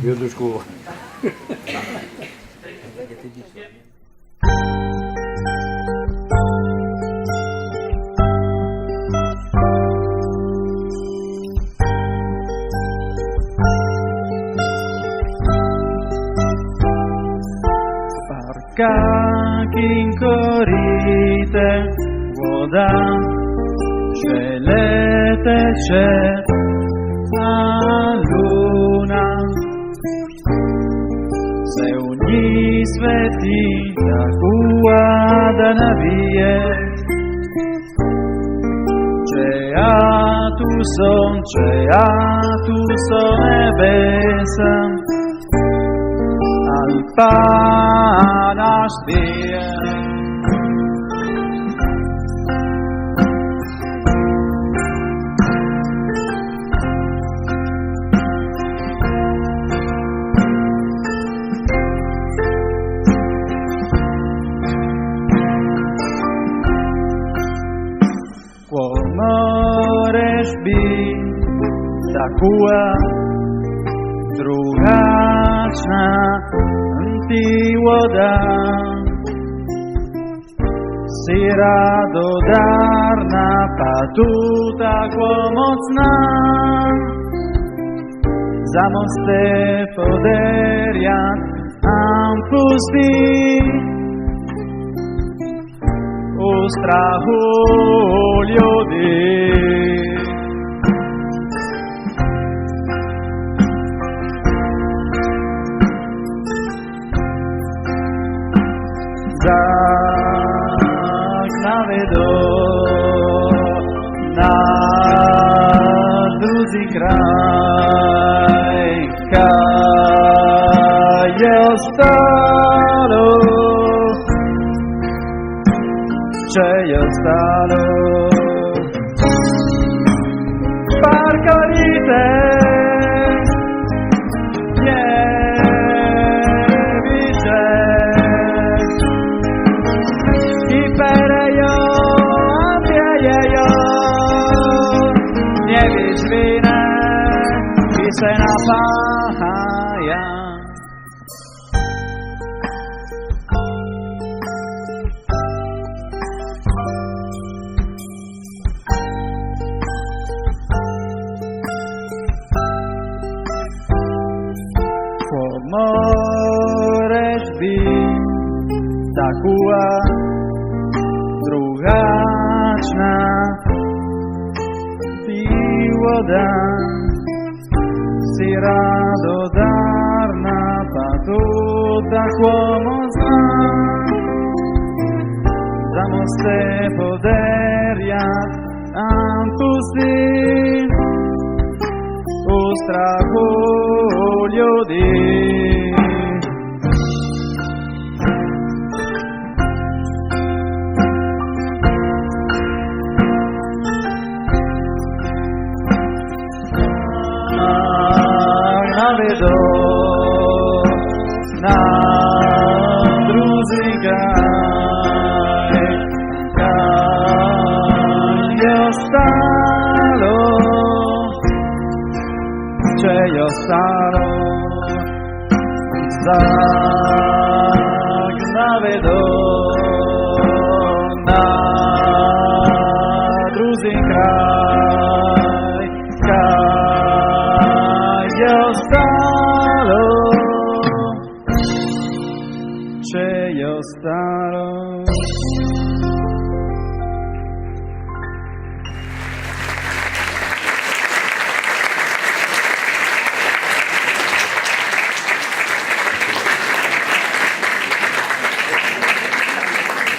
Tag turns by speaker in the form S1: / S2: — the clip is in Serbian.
S1: Viodušku.
S2: Parkakin korite voda, želete će a luna se u njih sveti tako da navije. Če ja tu son nebesa, al Pana spije. Ko moreš biti takva drugačna ti voda, si radodarna pa tu tako mocna, zamoste poderjat am pusti u strahu ljudi. Navedo na drugi kraj, kaj je ostalo, če je ostalo. Parkarite se napaja. Ko moreš biti takva drugačna ti voda, si radodarna pa tu tako mocna, zamoste poderjat am pusti u strahu ljudi. Navedo na drugi kraj, kaj je ostalo, če je ostalo. Zag navedo na drugi kraj, kaj je ostalo, če je ostalo.